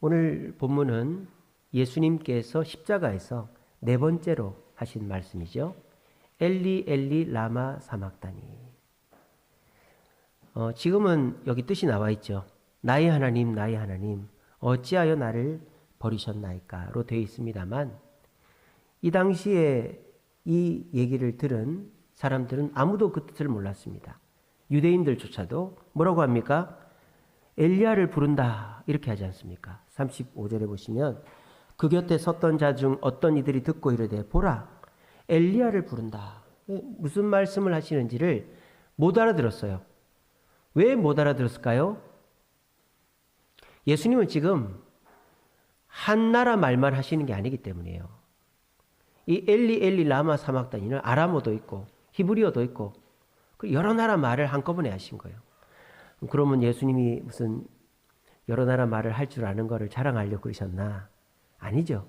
오늘 본문은 예수님께서 십자가에서 네 번째로 하신 말씀이죠. 엘리 엘리 라마 사막다니. 지금은 여기 뜻이 나와 있죠. 나의 하나님 어찌하여 나를 버리셨나이까로 되어 있습니다만, 이 당시에 이 얘기를 들은 사람들은 아무도 그 뜻을 몰랐습니다. 유대인들조차도 뭐라고 합니까? 엘리야를 부른다 이렇게 하지 않습니까? 35절에 보시면 그 곁에 섰던 자 중 어떤 이들이 듣고 이르되 보라 엘리야를 부른다. 무슨 말씀을 하시는지를 못 알아들었어요. 왜 못 알아들었을까요? 예수님은 지금 한 나라 말만 하시는 게 아니기 때문이에요. 이 엘리 엘리 라마 사막다니는 아람어도 있고 히브리어도 있고 여러 나라 말을 한꺼번에 하신 거예요. 그러면 예수님이 무슨 여러 나라 말을 할 줄 아는 거를 자랑하려고 그러셨나? 아니죠.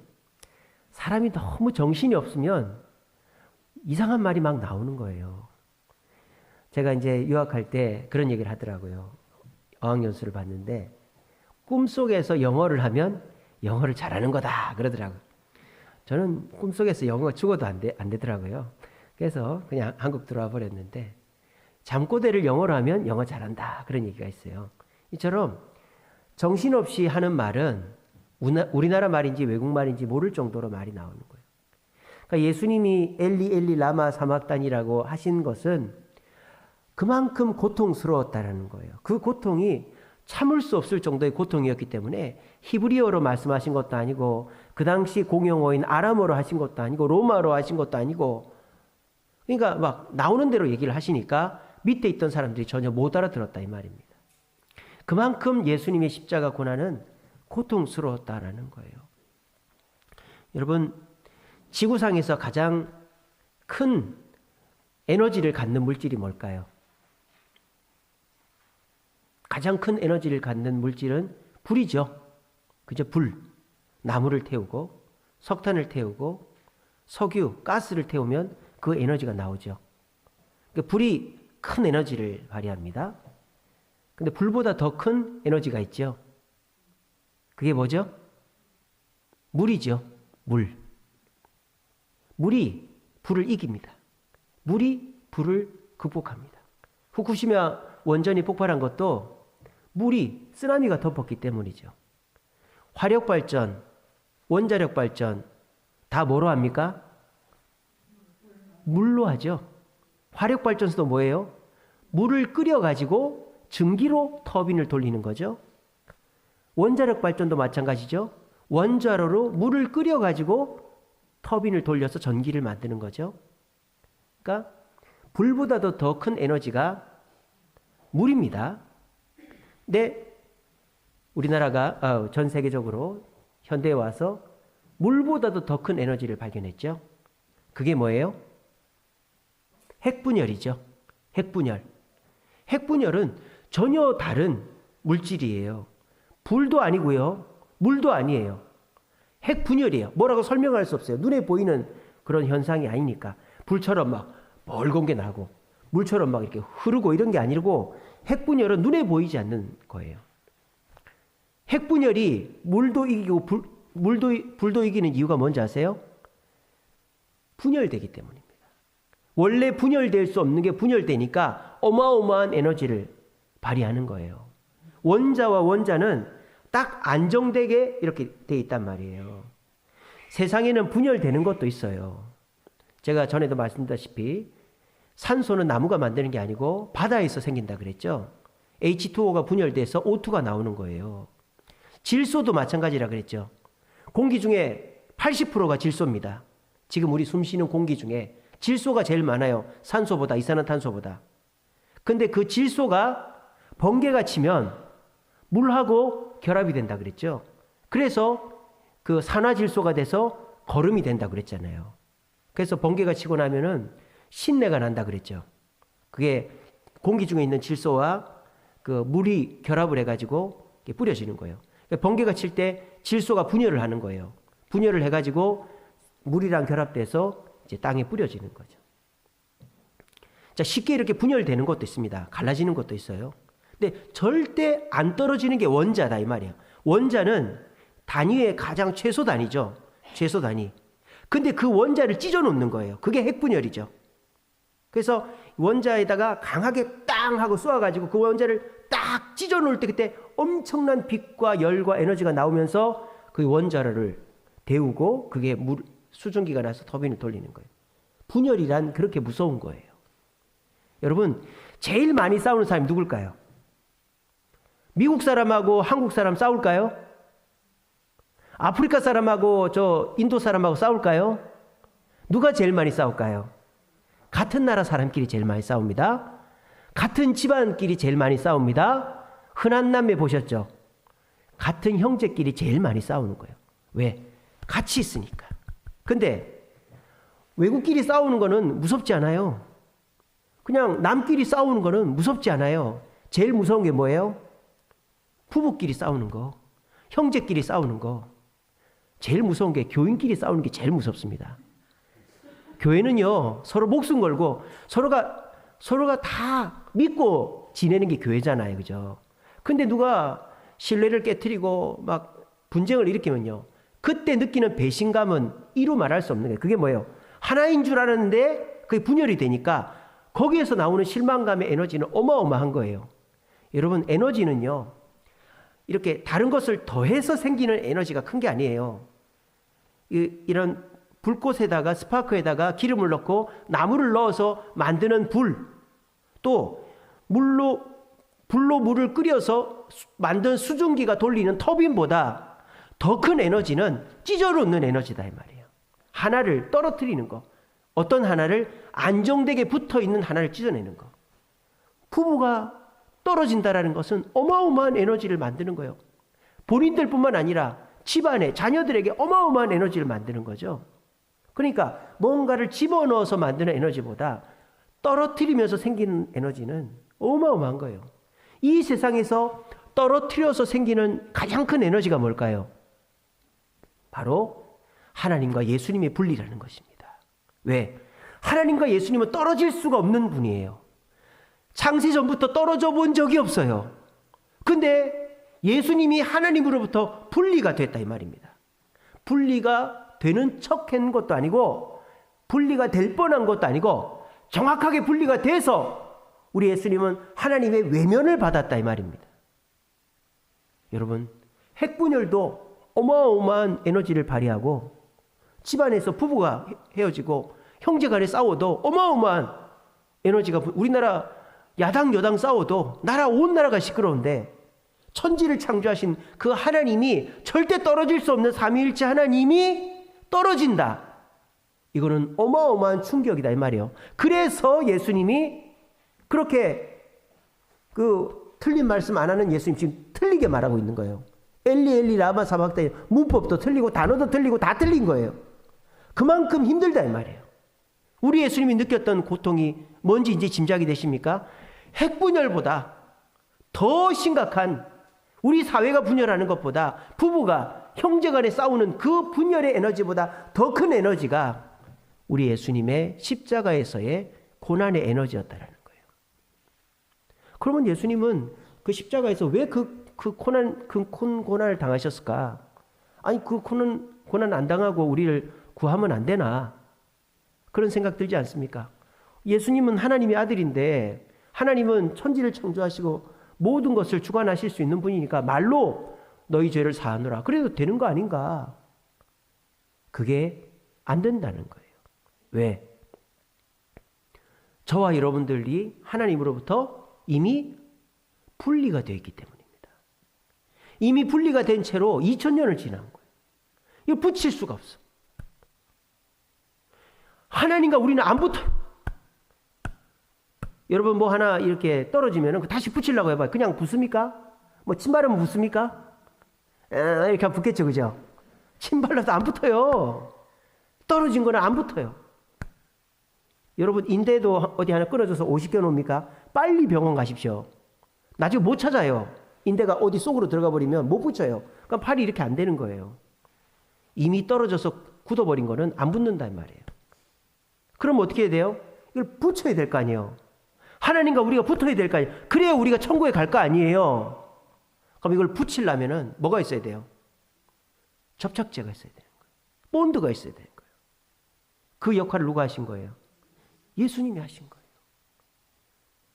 사람이 너무 정신이 없으면 이상한 말이 막 나오는 거예요. 제가 이제 유학할 때 그런 얘기를 하더라고요. 어학연수를 봤는데 꿈속에서 영어를 하면 영어를 잘하는 거다 그러더라고요. 저는 꿈속에서 영어 죽어도 안 되더라고요. 그래서 그냥 한국 들어와 버렸는데, 잠꼬대를 영어로 하면 영어 잘한다 그런 얘기가 있어요. 이처럼 정신없이 하는 말은 우리나라 말인지 외국 말인지 모를 정도로 말이 나오는 거예요. 그러니까 예수님이 엘리 엘리 라마 사막단이라고 하신 것은 그만큼 고통스러웠다라는 거예요. 그 고통이 참을 수 없을 정도의 고통이었기 때문에 히브리어로 말씀하신 것도 아니고 그 당시 공용어인 아람어로 하신 것도 아니고 로마로 하신 것도 아니고, 그러니까 막 나오는 대로 얘기를 하시니까 밑에 있던 사람들이 전혀 못 알아들었다 이 말입니다. 그만큼 예수님의 십자가 고난은 고통스러웠다라는 거예요. 여러분, 지구상에서 가장 큰 에너지를 갖는 물질이 뭘까요? 가장 큰 에너지를 갖는 물질은 불이죠. 그죠? 불. 나무를 태우고 석탄을 태우고 석유, 가스를 태우면 그 에너지가 나오죠. 그러니까 불이 큰 에너지를 발휘합니다. 근데 불보다 더 큰 에너지가 있죠. 그게 뭐죠? 물이죠. 물. 물이 불을 이깁니다. 물이 불을 극복합니다. 후쿠시마 원전이 폭발한 것도 물이 쓰나미가 덮었기 때문이죠. 화력발전, 원자력발전 다 뭐로 합니까? 물로 하죠. 화력발전소도 뭐예요? 물을 끓여가지고 증기로 터빈을 돌리는 거죠. 원자력발전도 마찬가지죠. 원자로로 물을 끓여가지고 터빈을 돌려서 전기를 만드는 거죠. 그러니까 불보다도 더 큰 에너지가 물입니다. 근데 우리나라가 전 세계적으로 현대에 와서 물보다도 더 큰 에너지를 발견했죠. 그게 뭐예요? 핵분열이죠. 핵분열. 핵분열은 전혀 다른 물질이에요. 불도 아니고요. 물도 아니에요. 핵분열이에요. 뭐라고 설명할 수 없어요. 눈에 보이는 그런 현상이 아니니까. 불처럼 막 멀건 게 나고 물처럼 막 이렇게 흐르고 이런 게 아니고, 핵분열은 눈에 보이지 않는 거예요. 핵분열이 물도 이기고 불도 이기는 이유가 뭔지 아세요? 분열되기 때문입니다. 원래 분열될 수 없는 게 분열되니까 어마어마한 에너지를 발휘하는 거예요. 원자와 원자는 딱 안정되게 이렇게 돼 있단 말이에요. 세상에는 분열되는 것도 있어요. 제가 전에도 말씀드렸다시피 산소는 나무가 만드는 게 아니고 바다에서 생긴다 그랬죠. H2O가 분열돼서 O2가 나오는 거예요. 질소도 마찬가지라 그랬죠. 공기 중에 80%가 질소입니다. 지금 우리 숨 쉬는 공기 중에 질소가 제일 많아요. 산소보다, 이산화탄소보다. 근데 그 질소가 번개가 치면 물하고 결합이 된다 그랬죠. 그래서 그 산화질소가 돼서 거름이 된다 그랬잖아요. 그래서 번개가 치고 나면은 신내가 난다 그랬죠. 그게 공기 중에 있는 질소와 그 물이 결합을 해가지고 뿌려지는 거예요. 그러니까 번개가 칠 때 질소가 분열을 하는 거예요. 분열을 해가지고 물이랑 결합돼서 이제 땅에 뿌려지는 거죠. 자, 쉽게 이렇게 분열되는 것도 있습니다. 갈라지는 것도 있어요. 근데 절대 안 떨어지는 게 원자다 이 말이에요. 원자는 단위의 가장 최소 단위죠. 최소 단위. 근데 그 원자를 찢어 놓는 거예요. 그게 핵분열이죠. 그래서 원자에다가 강하게 땅 하고 쏘아가지고 그 원자를 딱 찢어 놓을 때 그때 엄청난 빛과 열과 에너지가 나오면서 그 원자를 데우고 그게 수증기가 나서 터빈을 돌리는 거예요. 분열이란 그렇게 무서운 거예요. 여러분, 제일 많이 싸우는 사람이 누굴까요? 미국 사람하고 한국 사람 싸울까요? 아프리카 사람하고 인도 사람하고 싸울까요? 누가 제일 많이 싸울까요? 같은 나라 사람끼리 제일 많이 싸웁니다. 같은 집안끼리 제일 많이 싸웁니다. 흔한 남매 보셨죠? 같은 형제끼리 제일 많이 싸우는 거예요. 왜? 같이 있으니까. 근데 외국끼리 싸우는 거는 무섭지 않아요. 그냥 남끼리 싸우는 거는 무섭지 않아요. 제일 무서운 게 뭐예요? 부부끼리 싸우는 거, 형제끼리 싸우는 거. 제일 무서운 게 교인끼리 싸우는 게 제일 무섭습니다. 교회는요, 서로 목숨 걸고 서로가 다 믿고 지내는 게 교회잖아요. 그죠? 근데 누가 신뢰를 깨트리고 막 분쟁을 일으키면요, 그때 느끼는 배신감은 이루 말할 수 없는 거예요. 그게 뭐예요? 하나인 줄 알았는데 그게 분열이 되니까 거기에서 나오는 실망감의 에너지는 어마어마한 거예요. 여러분, 에너지는요, 이렇게 다른 것을 더해서 생기는 에너지가 큰 게 아니에요. 이런 불꽃에다가 스파크에다가 기름을 넣고 나무를 넣어서 만드는 불, 또 불로 물을 끓여서 만든 수증기가 돌리는 터빈보다 더 큰 에너지는 찢어놓는 에너지다 이 말이에요. 하나를 떨어뜨리는 거, 어떤 하나를 안정되게 붙어있는 하나를 찢어내는 거. 부부가 떨어진다라는 것은 어마어마한 에너지를 만드는 거예요. 본인들뿐만 아니라 집안에 자녀들에게 어마어마한 에너지를 만드는 거죠. 그러니까 뭔가를 집어넣어서 만드는 에너지보다 떨어뜨리면서 생기는 에너지는 어마어마한 거예요. 이 세상에서 떨어뜨려서 생기는 가장 큰 에너지가 뭘까요? 바로 하나님과 예수님의 분리라는 것입니다. 왜? 하나님과 예수님은 떨어질 수가 없는 분이에요. 창세전부터 떨어져 본 적이 없어요. 근데 예수님이 하나님으로부터 분리가 됐다 이 말입니다. 분리가 되는 척한 것도 아니고 분리가 될 뻔한 것도 아니고 정확하게 분리가 돼서 우리 예수님은 하나님의 외면을 받았다 이 말입니다. 여러분, 핵분열도 어마어마한 에너지를 발휘하고 집안에서 부부가 헤어지고 형제간에 싸워도 어마어마한 에너지가, 우리나라 야당 여당 싸워도 온 나라가 시끄러운데 천지를 창조하신 그 하나님이, 절대 떨어질 수 없는 삼위일체 하나님이 떨어진다. 이거는 어마어마한 충격이다 이 말이에요. 그래서 예수님이 그렇게 틀린 말씀 안 하는 예수님 지금 틀리게 말하고 있는 거예요. 엘리 엘리 라마 사박다니, 문법도 틀리고 단어도 틀리고 다 틀린 거예요. 그만큼 힘들다 이 말이에요. 우리 예수님이 느꼈던 고통이 뭔지 이제 짐작이 되십니까? 핵분열보다 더 심각한, 우리 사회가 분열하는 것보다 부부가 형제간에 싸우는 그 분열의 에너지보다 더 큰 에너지가 우리 예수님의 십자가에서의 고난의 에너지였다라는 거예요. 그러면 예수님은 그 십자가에서 왜 그 고난을 당하셨을까? 아니, 그 고난 안 당하고 우리를 구하면 안 되나? 그런 생각 들지 않습니까? 예수님은 하나님의 아들인데, 하나님은 천지를 창조하시고 모든 것을 주관하실 수 있는 분이니까 말로 너희 죄를 사하노라. 그래도 되는 거 아닌가? 그게 안 된다는 거예요. 왜? 저와 여러분들이 하나님으로부터 이미 분리가 되어 있기 때문입니다. 이미 분리가 된 채로 2000년을 지난 거예요. 이거 붙일 수가 없어. 하나님과 우리는 안 붙어요. 여러분 뭐 하나 이렇게 떨어지면 다시 붙이려고 해봐요. 그냥 붙습니까? 뭐 침바르면 붙습니까? 이렇게 붙겠죠, 그죠? 침발라도 안 붙어요. 떨어진 거는 안 붙어요. 여러분 인대도 어디 하나 끊어져서 50개 놓습니까? 빨리 병원 가십시오. 나중에 못 찾아요. 인대가 어디 속으로 들어가 버리면 못 붙여요. 그럼 팔이 이렇게 안 되는 거예요. 이미 떨어져서 굳어버린 거는 안 붙는단 말이에요. 그럼 어떻게 해야 돼요? 이걸 붙여야 될 거 아니에요. 하나님과 우리가 붙어야 될 거 아니에요. 그래야 우리가 천국에 갈 거 아니에요. 그럼 이걸 붙이려면은 뭐가 있어야 돼요? 접착제가 있어야 되는 거예요. 본드가 있어야 되는 거예요. 그 역할을 누가 하신 거예요? 예수님이 하신 거예요.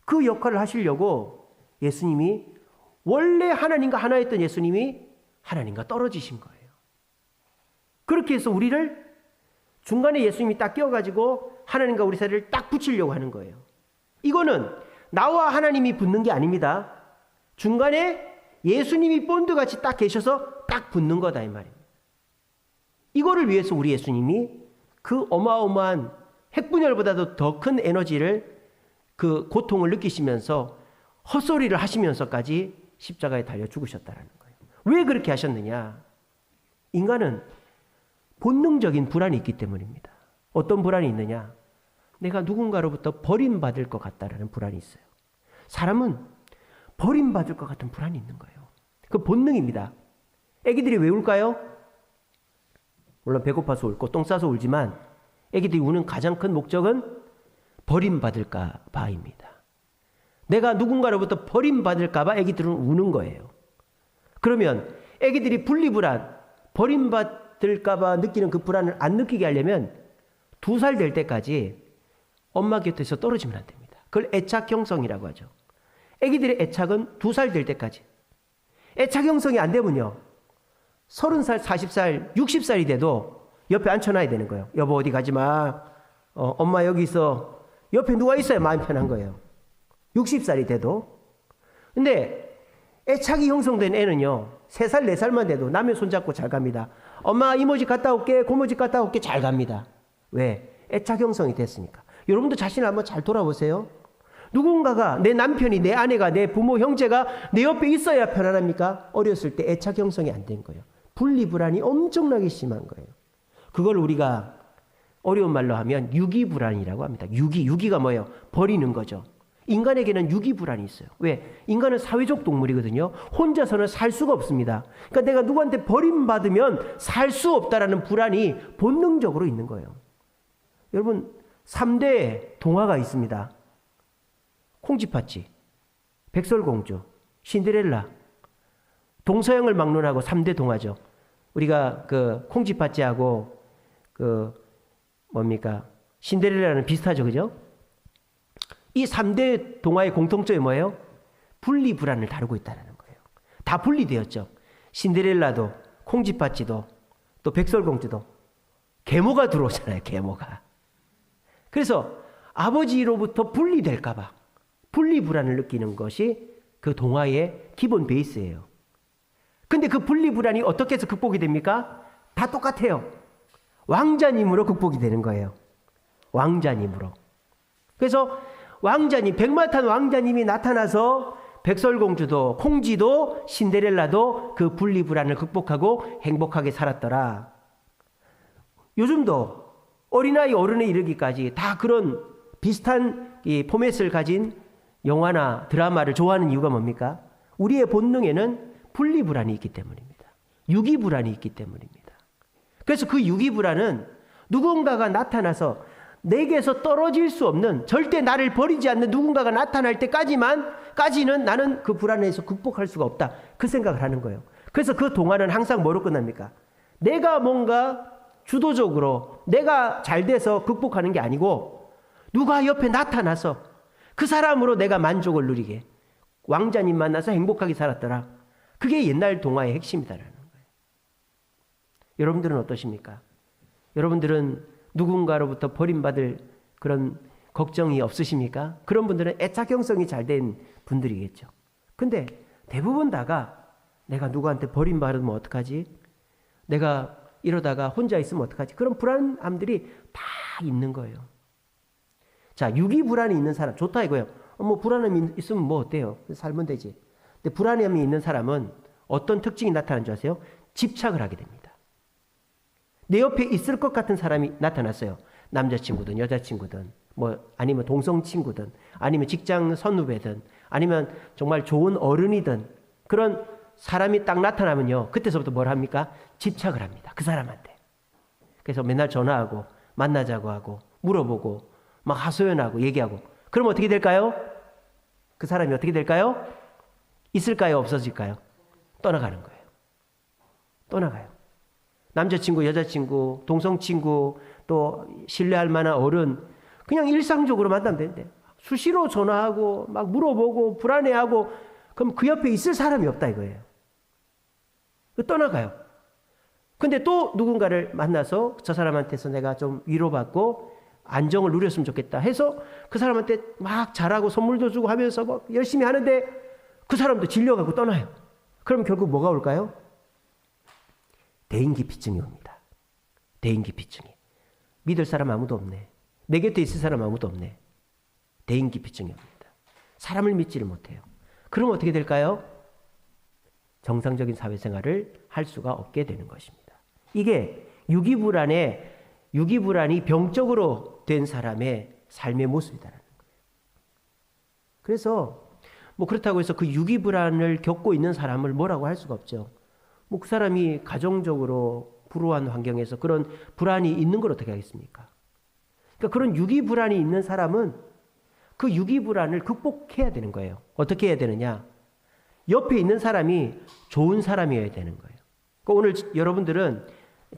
그 역할을 하시려고 예수님이 원래 하나님과 하나였던 예수님이 하나님과 떨어지신 거예요. 그렇게 해서 우리를 중간에 예수님이 딱 끼워가지고 하나님과 우리 사이를 딱 붙이려고 하는 거예요. 이거는 나와 하나님이 붙는 게 아닙니다. 중간에 예수님이 본드같이 딱 계셔서 딱 붙는 거다 이 말입니다. 이거를 위해서 우리 예수님이 그 어마어마한 핵분열보다도 더 큰 에너지를 그 고통을 느끼시면서 헛소리를 하시면서까지 십자가에 달려 죽으셨다는 거예요. 왜 그렇게 하셨느냐? 인간은 본능적인 불안이 있기 때문입니다. 어떤 불안이 있느냐? 내가 누군가로부터 버림받을 것 같다라는 불안이 있어요. 사람은 버림받을 것 같은 불안이 있는 거예요. 그 본능입니다. 애기들이 왜 울까요? 물론 배고파서 울고 똥 싸서 울지만 애기들이 우는 가장 큰 목적은 버림받을까 봐입니다. 내가 누군가로부터 버림받을까 봐 애기들은 우는 거예요. 그러면 애기들이 분리불안, 버림받을까 봐 느끼는 그 불안을 안 느끼게 하려면 2살 될 때까지 엄마 곁에서 떨어지면 안 됩니다. 그걸 애착 형성이라고 하죠. 애기들의 애착은 2살 될 때까지. 애착 형성이 안 되면요. 30살, 40살, 60살이 돼도 옆에 앉혀놔야 되는 거예요. 여보 어디 가지 마. 엄마 여기 있어. 옆에 누가 있어야 마음 편한 거예요. 60살이 돼도. 근데 애착이 형성된 애는요. 3살, 4살만 돼도 남의 손잡고 잘 갑니다. 엄마 이모 집 갔다 올게, 고모 집 갔다 올게 잘 갑니다. 왜? 애착 형성이 됐으니까. 여러분도 자신을 한번 잘 돌아보세요. 누군가가 내 남편이, 내 아내가, 내 부모, 형제가 내 옆에 있어야 편안합니까? 어렸을 때 애착 형성이 안 된 거예요. 분리불안이 엄청나게 심한 거예요. 그걸 우리가 어려운 말로 하면 유기불안이라고 합니다. 유기가 뭐예요? 버리는 거죠. 인간에게는 유기불안이 있어요. 왜? 인간은 사회적 동물이거든요. 혼자서는 살 수가 없습니다. 그러니까 내가 누구한테 버림받으면 살 수 없다라는 불안이 본능적으로 있는 거예요. 여러분 3대 동화가 있습니다. 콩쥐팥쥐, 백설공주, 신데렐라, 동서양을 막론하고 3대 동화죠. 우리가 그 콩쥐팥쥐하고 신데렐라는 비슷하죠, 그죠? 이 3대 동화의 공통점이 뭐예요? 분리불안을 다루고 있다는 거예요. 다 분리되었죠. 신데렐라도, 콩쥐팥쥐도, 또 백설공주도 계모가 들어오잖아요, 계모가. 그래서 아버지로부터 분리될까봐 분리불안을 느끼는 것이 그 동화의 기본 베이스예요. 근데 그 분리불안이 어떻게 해서 극복이 됩니까? 다 똑같아요. 왕자님으로 극복이 되는 거예요. 왕자님으로. 그래서 백마탄 왕자님이 나타나서 백설공주도 콩쥐도 신데렐라도 그 분리불안을 극복하고 행복하게 살았더라. 요즘도 어린아이 어른에 이르기까지 다 그런 비슷한 이 포맷을 가진 영화나 드라마를 좋아하는 이유가 뭡니까? 우리의 본능에는 분리불안이 있기 때문입니다. 유기불안이 있기 때문입니다. 그래서 그 유기불안은 누군가가 나타나서 내게서 떨어질 수 없는, 절대 나를 버리지 않는 누군가가 나타날 때까지는 나는 그 불안에서 극복할 수가 없다. 그 생각을 하는 거예요. 그래서 그 동화는 항상 뭐로 끝납니까? 내가 뭔가 주도적으로 내가 잘 돼서 극복하는 게 아니고 누가 옆에 나타나서 그 사람으로 내가 만족을 누리게, 왕자님 만나서 행복하게 살았더라. 그게 옛날 동화의 핵심이다라는 거예요. 여러분들은 어떠십니까? 여러분들은 누군가로부터 버림받을 그런 걱정이 없으십니까? 그런 분들은 애착 형성이 잘 된 분들이겠죠. 근데 대부분 다가 내가 누구한테 버림받으면 어떡하지? 내가 이러다가 혼자 있으면 어떡하지? 그런 불안함들이 다 있는 거예요. 자, 유기불안이 있는 사람 좋다 이거예요. 뭐 불안함이 있으면 뭐 어때요? 살면 되지. 근데 불안함이 있는 사람은 어떤 특징이 나타나는 줄 아세요? 집착을 하게 됩니다. 내 옆에 있을 것 같은 사람이 나타났어요. 남자친구든 여자친구든 뭐 아니면 동성친구든 아니면 직장 선후배든 아니면 정말 좋은 어른이든 그런 사람이 딱 나타나면요. 그때서부터 뭘 합니까? 집착을 합니다. 그 사람한테. 그래서 맨날 전화하고 만나자고 하고 물어보고 막 하소연하고 얘기하고 그럼 어떻게 될까요? 그 사람이 어떻게 될까요? 있을까요? 없어질까요? 떠나가는 거예요. 떠나가요. 남자친구, 여자친구, 동성친구, 또 신뢰할 만한 어른, 그냥 일상적으로 만나면 되는데 수시로 전화하고 막 물어보고 불안해하고 그럼 그 옆에 있을 사람이 없다 이거예요. 떠나가요. 근데 또 누군가를 만나서 저 사람한테서 내가 좀 위로받고 안정을 누렸으면 좋겠다 해서 그 사람한테 막 잘하고 선물도 주고 하면서 뭐 열심히 하는데 그 사람도 질려가고 떠나요. 그럼 결국 뭐가 올까요? 대인기피증이 옵니다. 대인기피증이. 믿을 사람 아무도 없네. 내 곁에 있을 사람 아무도 없네. 대인기피증이 옵니다. 사람을 믿지를 못해요. 그럼 어떻게 될까요? 정상적인 사회생활을 할 수가 없게 되는 것입니다. 이게 유기불안이 병적으로 된 사람의 삶의 모습이다라는 거예요. 그래서 뭐 그렇다고 해서 그 유기불안을 겪고 있는 사람을 뭐라고 할 수가 없죠. 뭐 그 사람이 가정적으로 불우한 환경에서 그런 불안이 있는 걸 어떻게 하겠습니까? 그러니까 그런 유기불안이 있는 사람은 그 유기불안을 극복해야 되는 거예요. 어떻게 해야 되느냐? 옆에 있는 사람이 좋은 사람이어야 되는 거예요. 그러니까 오늘 여러분들은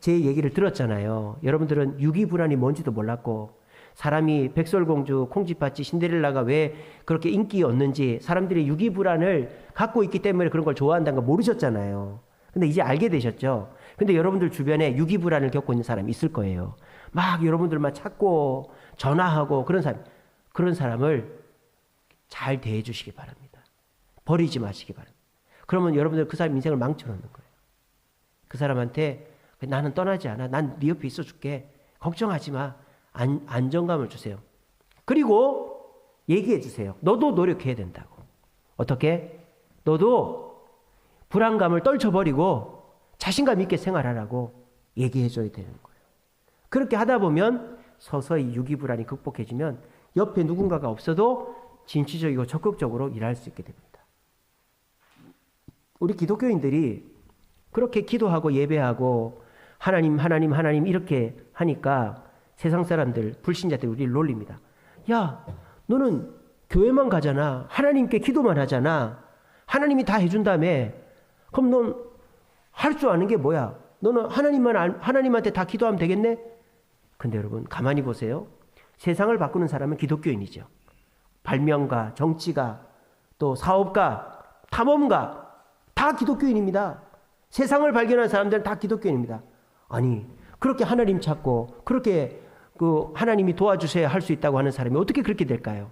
제 얘기를 들었잖아요. 여러분들은 유기불안이 뭔지도 몰랐고 사람이 백설공주, 콩쥐팥쥐, 신데렐라가 왜 그렇게 인기 얻는지 사람들이 유기불안을 갖고 있기 때문에 그런 걸 좋아한다는 걸 모르셨잖아요. 근데 이제 알게 되셨죠. 근데 여러분들 주변에 유기불안을 겪고 있는 사람이 있을 거예요. 막 여러분들만 찾고 전화하고 그런 사람을 잘 대해 주시기 바랍니다. 버리지 마시기 바랍니다. 그러면 여러분들 그 사람 인생을 망쳐놓는 거예요. 그 사람한테 나는 떠나지 않아. 난 네 옆에 있어 줄게. 걱정하지 마. 안정감을 주세요. 그리고 얘기해 주세요. 너도 노력해야 된다고. 어떻게? 너도 불안감을 떨쳐버리고 자신감 있게 생활하라고 얘기해 줘야 되는 거예요. 그렇게 하다 보면 서서히 유기불안이 극복해지면 옆에 누군가가 없어도 진취적이고 적극적으로 일할 수 있게 됩니다. 우리 기독교인들이 그렇게 기도하고 예배하고 하나님 이렇게 하니까 세상 사람들, 불신자들이 우리를 놀립니다. 야, 너는 교회만 가잖아. 하나님께 기도만 하잖아. 하나님이 다 해준다며. 그럼 넌 할 줄 아는 게 뭐야? 너는 하나님한테 다 기도하면 되겠네? 근데 여러분 가만히 보세요. 세상을 바꾸는 사람은 기독교인이죠. 발명가, 정치가, 또 사업가, 탐험가 다 기독교인입니다. 세상을 발견한 사람들은 다 기독교인입니다. 아니 그렇게 하나님 찾고 그렇게 하나님이 도와주셔야 할 수 있다고 하는 사람이 어떻게 그렇게 될까요?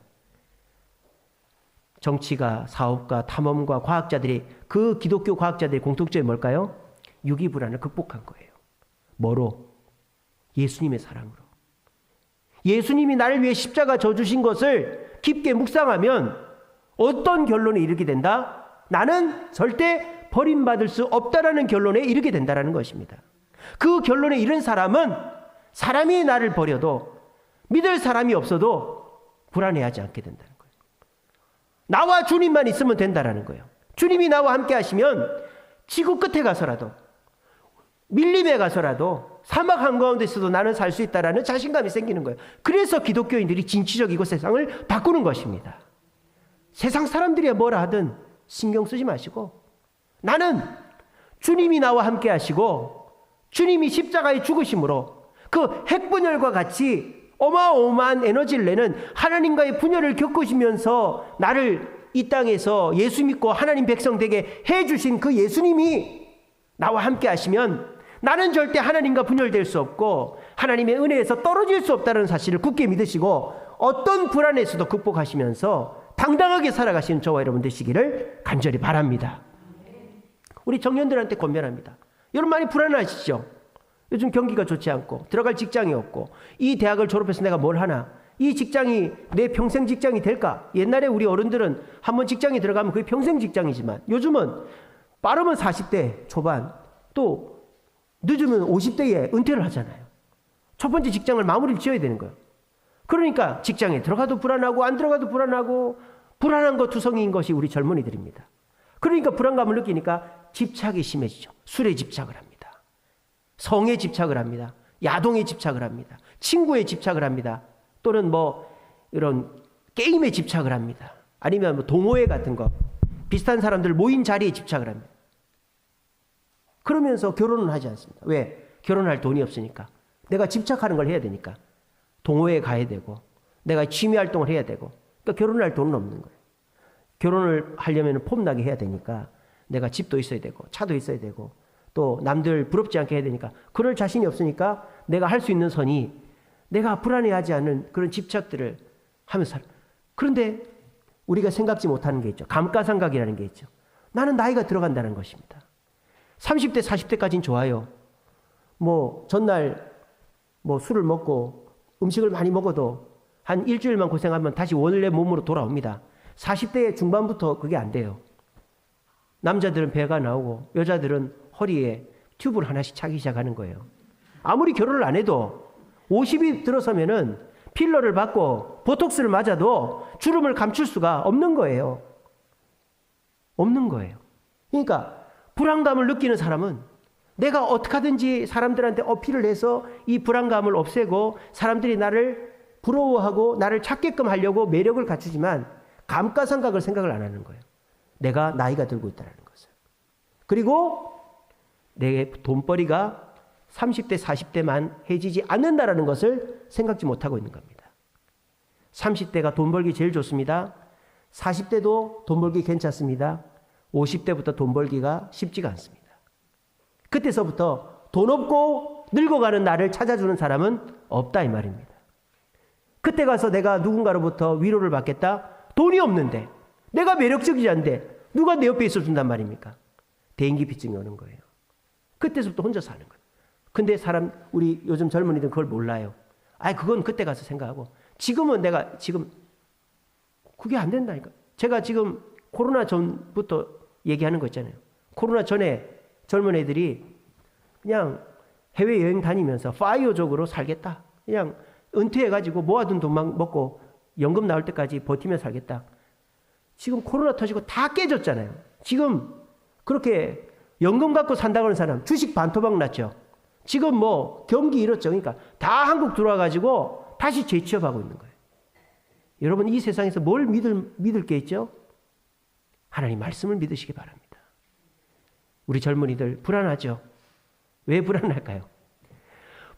정치가, 사업가, 탐험가, 과학자들이 그 기독교 과학자들의 공통점이 뭘까요? 유기불안을 극복한 거예요. 뭐로? 예수님의 사랑으로. 예수님이 나를 위해 십자가 져주신 것을 깊게 묵상하면 어떤 결론에 이르게 된다? 나는 절대 버림받을 수 없다라는 결론에 이르게 된다는 것입니다. 그 결론에 이른 사람은 사람이 나를 버려도 믿을 사람이 없어도 불안해하지 않게 된다는 거예요. 나와 주님만 있으면 된다라는 거예요. 주님이 나와 함께 하시면 지구 끝에 가서라도 밀림에 가서라도 사막 한가운데서도 나는 살 수 있다라는 자신감이 생기는 거예요. 그래서 기독교인들이 진취적이고 세상을 바꾸는 것입니다. 세상 사람들이 뭐라 하든 신경 쓰지 마시고 나는 주님이 나와 함께 하시고 주님이 십자가에 죽으심으로 그 핵분열과 같이 어마어마한 에너지를 내는 하나님과의 분열을 겪으시면서 나를 이 땅에서 예수 믿고 하나님 백성 되게 해주신 그 예수님이 나와 함께 하시면 나는 절대 하나님과 분열될 수 없고 하나님의 은혜에서 떨어질 수 없다는 사실을 굳게 믿으시고 어떤 불안에서도 극복하시면서 당당하게 살아가시는 저와 여러분 되시기를 간절히 바랍니다. 우리 청년들한테 권면합니다. 여러분 많이 불안하시죠? 요즘 경기가 좋지 않고 들어갈 직장이 없고 이 대학을 졸업해서 내가 뭘 하나? 이 직장이 내 평생 직장이 될까? 옛날에 우리 어른들은 한번 직장에 들어가면 그게 평생 직장이지만 요즘은 빠르면 40대 초반 또 늦으면 50대에 은퇴를 하잖아요. 첫 번째 직장을 마무리를 지어야 되는 거예요. 그러니까 직장에 들어가도 불안하고 안 들어가도 불안하고 불안한 것 투성이인 것이 우리 젊은이들입니다. 그러니까 불안감을 느끼니까 집착이 심해지죠. 술에 집착을 합니다. 성에 집착을 합니다. 야동에 집착을 합니다. 친구에 집착을 합니다. 또는 뭐 이런 게임에 집착을 합니다. 아니면 뭐 동호회 같은 거 비슷한 사람들 모인 자리에 집착을 합니다. 그러면서 결혼은 하지 않습니다. 왜? 결혼할 돈이 없으니까. 내가 집착하는 걸 해야 되니까. 동호회에 가야 되고 내가 취미 활동을 해야 되고 그러니까 결혼할 돈은 없는 거예요. 결혼을 하려면 폼나게 해야 되니까 내가 집도 있어야 되고 차도 있어야 되고 또 남들 부럽지 않게 해야 되니까 그럴 자신이 없으니까 내가 할 수 있는 선이 내가 불안해하지 않는 그런 집착들을 하면서 살아. 그런데 우리가 생각지 못하는 게 있죠. 감가상각이라는 게 있죠. 나는 나이가 들어간다는 것입니다. 30대, 40대까지는 좋아요. 전날 술을 먹고 음식을 많이 먹어도 한 일주일만 고생하면 다시 원래 몸으로 돌아옵니다. 40대 중반부터 그게 안 돼요. 남자들은 배가 나오고 여자들은 허리에 튜브를 하나씩 차기 시작하는 거예요. 아무리 결혼을 안 해도 50이 들어서면은 필러를 받고 보톡스를 맞아도 주름을 감출 수가 없는 거예요. 없는 거예요. 그러니까 불안감을 느끼는 사람은 내가 어떻게 하든지 사람들한테 어필을 해서 이 불안감을 없애고 사람들이 나를 부러워하고 나를 찾게끔 하려고 매력을 갖추지만 감가상각을 생각을 안 하는 거예요. 내가 나이가 들고 있다는 것을. 그리고 내 돈벌이가 30대, 40대만 해지지 않는다라는 것을 생각지 못하고 있는 겁니다. 30대가 돈 벌기 제일 좋습니다. 40대도 돈 벌기 괜찮습니다. 50대부터 돈 벌기가 쉽지가 않습니다. 그때서부터 돈 없고 늙어가는 나를 찾아주는 사람은 없다 이 말입니다. 그때 가서 내가 누군가로부터 위로를 받겠다? 돈이 없는데 내가 매력적이지 않은데 누가 내 옆에 있어준단 말입니까? 대인기피증이 오는 거예요. 그때서부터 혼자 사는 거예요. 근데 우리 요즘 젊은이들은 그걸 몰라요. 그건 그때 가서 생각하고 지금은 내가 지금 그게 안 된다니까. 제가 지금 코로나 전부터 얘기하는 거 있잖아요. 코로나 전에 젊은 애들이 그냥 해외여행 다니면서 파이어족으로 살겠다. 그냥 은퇴해가지고 모아둔 돈만 먹고 연금 나올 때까지 버티며 살겠다. 지금 코로나 터지고 다 깨졌잖아요. 지금 그렇게 연금 갖고 산다고 하는 사람 주식 반토막 났죠. 지금 경기 이렇죠. 그러니까 다 한국 들어와가지고 다시 재취업하고 있는 거예요. 여러분 이 세상에서 뭘 믿을 게 있죠? 하나님 말씀을 믿으시기 바랍니다. 우리 젊은이들 불안하죠? 왜 불안할까요?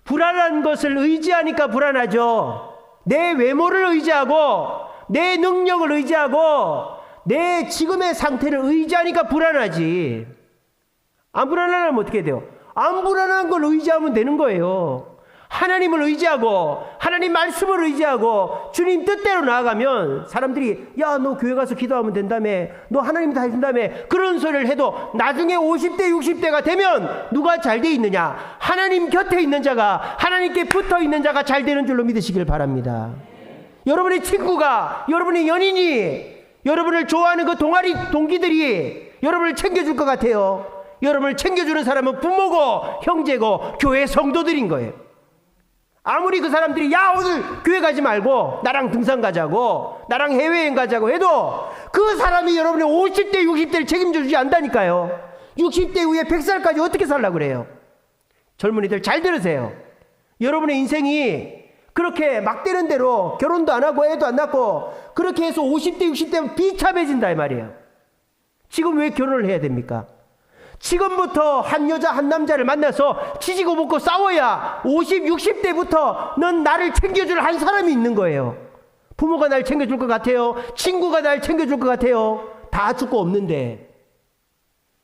불안한 것을 의지하니까 불안하죠. 내 외모를 의지하고 내 능력을 의지하고 내 지금의 상태를 의지하니까 불안하지. 안 불안하면 어떻게 돼요? 안 불안한 걸 의지하면 되는 거예요. 하나님을 의지하고 하나님 말씀을 의지하고 주님 뜻대로 나아가면 사람들이 너 교회 가서 기도하면 된다며 너 하나님 다 해준다며 그런 소리를 해도 나중에 50대 60대가 되면 누가 잘 돼 있느냐? 하나님 곁에 있는 자가 하나님께 붙어 있는 자가 잘 되는 줄로 믿으시길 바랍니다. 여러분의 친구가 여러분의 연인이 여러분을 좋아하는 그 동아리 동기들이 여러분을 챙겨줄 것 같아요. 여러분을 챙겨주는 사람은 부모고 형제고 교회 성도들인 거예요. 아무리 그 사람들이 오늘 교회 가지 말고 나랑 등산 가자고 나랑 해외여행 가자고 해도 그 사람이 여러분의 50대 60대를 책임져 주지 않다니까요. 60대 이후에 100살까지 어떻게 살라고 그래요? 젊은이들 잘 들으세요. 여러분의 인생이 그렇게 막 되는 대로 결혼도 안 하고 애도 안 낳고 그렇게 해서 50대 60대면 비참해진다 이 말이에요. 지금 왜 결혼을 해야 됩니까? 지금부터 한 여자 한 남자를 만나서 치지고 볶고 싸워야 50, 60대부터 넌 나를 챙겨줄 한 사람이 있는 거예요. 부모가 날 챙겨줄 것 같아요. 친구가 날 챙겨줄 것 같아요. 다 죽고 없는데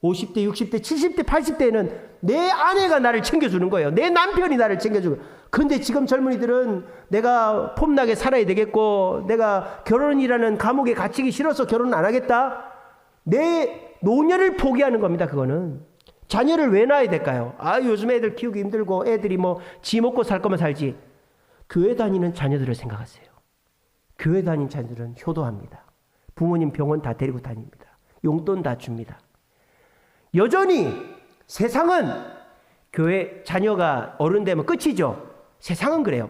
50대, 60대, 70대, 80대에는 내 아내가 나를 챙겨주는 거예요. 내 남편이 나를 챙겨주고. 근데 지금 젊은이들은 내가 폼나게 살아야 되겠고 내가 결혼이라는 감옥에 갇히기 싫어서 결혼 안 하겠다. 내 노년을 포기하는 겁니다. 그거는. 자녀를 왜 낳아야 될까요? 요즘 애들 키우기 힘들고 애들이 지 먹고 살 거면 살지. 교회 다니는 자녀들을 생각하세요. 교회 다니는 자녀들은 효도합니다. 부모님 병원 다 데리고 다닙니다. 용돈 다 줍니다. 여전히 세상은 교회 자녀가 어른 되면 끝이죠. 세상은 그래요.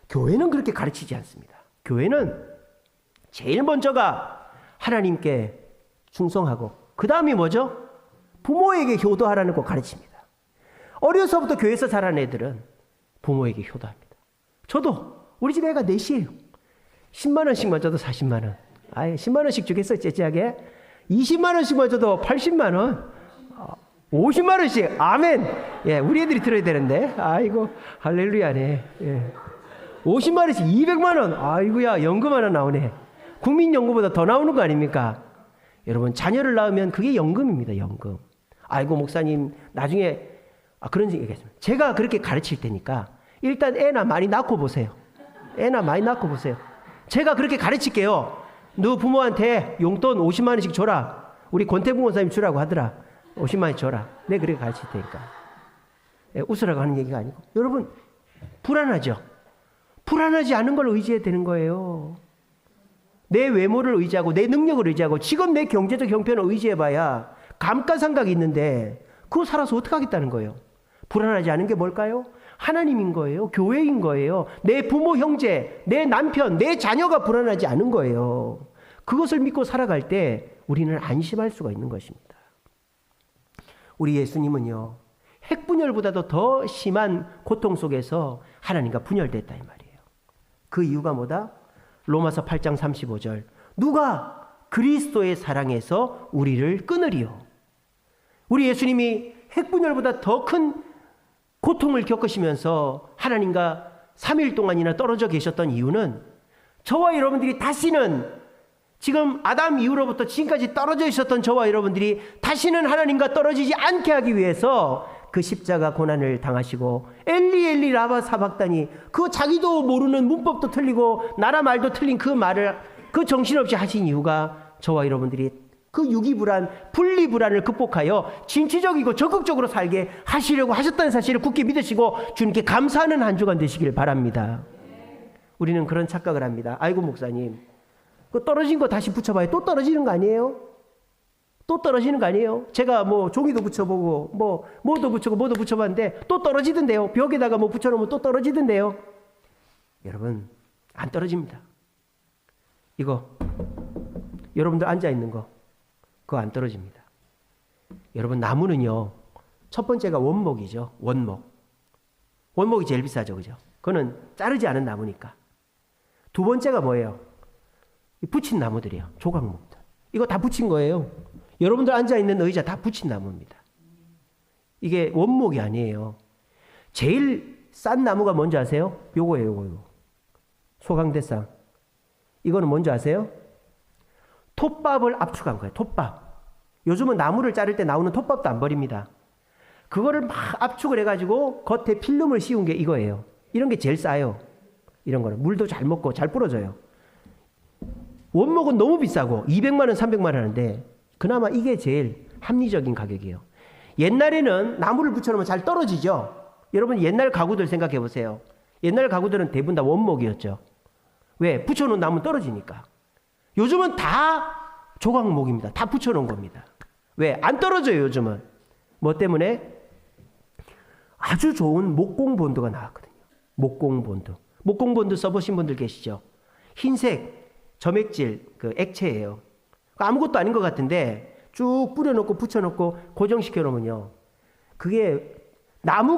교회는 그렇게 가르치지 않습니다. 교회는 제일 먼저가 하나님께 충성하고 그 다음이 뭐죠? 부모에게 효도하라는 거 가르칩니다. 어려서부터 교회에서 자란 애들은 부모에게 효도합니다. 저도 우리 집 애가 넷이에요. 10만 원씩만 줘도 40만 원. 10만 원씩 주겠어요 째째하게. 20만 원씩만 줘도 80만 원. 50만 원씩. 아멘. 예, 우리 애들이 들어야 되는데. 아이고, 할렐루야네. 예. 50만 원씩 200만 원. 아이고야, 연금 하나 나오네. 국민연금보다 더 나오는 거 아닙니까? 여러분, 자녀를 낳으면 그게 연금입니다. 연금. 아이고, 목사님 나중에 그런 얘기했습니다. 제가 그렇게 가르칠 테니까 일단 애나 많이 낳고 보세요. 애나 많이 낳고 보세요. 제가 그렇게 가르칠게요. 너 부모한테 용돈 50만 원씩 줘라. 우리 권태봉 원사님 주라고 하더라. 50만 원 줘라. 내가 그렇게 가르칠 테니까. 예, 웃으라고 하는 얘기가 아니고. 여러분, 불안하죠? 불안하지 않은 걸 의지해야 되는 거예요. 내 외모를 의지하고 내 능력을 의지하고 지금 내 경제적 형편을 의지해봐야 감가상각이 있는데 그거 살아서 어떻게 하겠다는 거예요. 불안하지 않은 게 뭘까요? 하나님인 거예요. 교회인 거예요. 내 부모, 형제, 내 남편, 내 자녀가 불안하지 않은 거예요. 그것을 믿고 살아갈 때 우리는 안심할 수가 있는 것입니다. 우리 예수님은요, 핵분열보다도 더 심한 고통 속에서 하나님과 분열됐다 이 말이에요. 그 이유가 뭐다? 로마서 8장 35절. 누가 그리스도의 사랑에서 우리를 끊으리요? 우리 예수님이 핵분열보다 더 큰 고통을 겪으시면서 하나님과 3일 동안이나 떨어져 계셨던 이유는 저와 여러분들이 다시는 지금 아담 이후로부터 지금까지 떨어져 있었던 저와 여러분들이 다시는 하나님과 떨어지지 않게 하기 위해서 그 십자가 고난을 당하시고 엘리 엘리 라마 사박다니 그 자기도 모르는 문법도 틀리고 나라 말도 틀린 그 말을 그 정신없이 하신 이유가 저와 여러분들이 그 유기불안, 분리불안을 극복하여 진취적이고 적극적으로 살게 하시려고 하셨다는 사실을 굳게 믿으시고 주님께 감사하는 한 주간 되시길 바랍니다. 우리는 그런 착각을 합니다. 아이고 목사님, 그 떨어진 거 다시 붙여봐요. 또 떨어지는 거 아니에요? 또 떨어지는 거 아니에요? 제가 뭐 종이도 붙여보고 뭐도 붙여고 뭐도 붙여봤는데 또 떨어지던데요. 벽에다가 뭐 붙여놓으면 또 떨어지던데요. 여러분, 안 떨어집니다. 이거 여러분들 앉아있는 거 그거 안 떨어집니다. 여러분, 나무는요, 첫 번째가 원목이죠. 원목이 제일 비싸죠. 그죠? 그거는 자르지 않은 나무니까. 두 번째가 뭐예요? 붙인 나무들이요. 조각목들. 이거 다 붙인 거예요. 여러분들 앉아있는 의자 다 붙인 나무입니다. 이게 원목이 아니에요. 제일 싼 나무가 뭔지 아세요? 요거예요. 요거. 소강대상. 이거는 뭔지 아세요? 톱밥을 압축한 거예요. 톱밥. 요즘은 나무를 자를 때 나오는 톱밥도 안 버립니다. 그거를 막 압축을 해가지고 겉에 필름을 씌운 게 이거예요. 이런 게 제일 싸요. 이런 거는 물도 잘 먹고 잘 부러져요. 원목은 너무 비싸고 200만 원, 300만 원 하는데 그나마 이게 제일 합리적인 가격이에요. 옛날에는 나무를 붙여놓으면 잘 떨어지죠. 여러분, 옛날 가구들 생각해 보세요. 옛날 가구들은 대부분 다 원목이었죠. 왜? 붙여놓은 나무는 떨어지니까. 요즘은 다 조각목입니다. 다 붙여놓은 겁니다. 왜? 안 떨어져요. 요즘은. 뭐 때문에? 아주 좋은 목공본드가 나왔거든요. 목공본드. 목공본드 써보신 분들 계시죠? 흰색 점액질 그 액체예요. 아무것도 아닌 것 같은데 쭉 뿌려놓고 붙여놓고 고정시켜 놓으면요, 그게 나무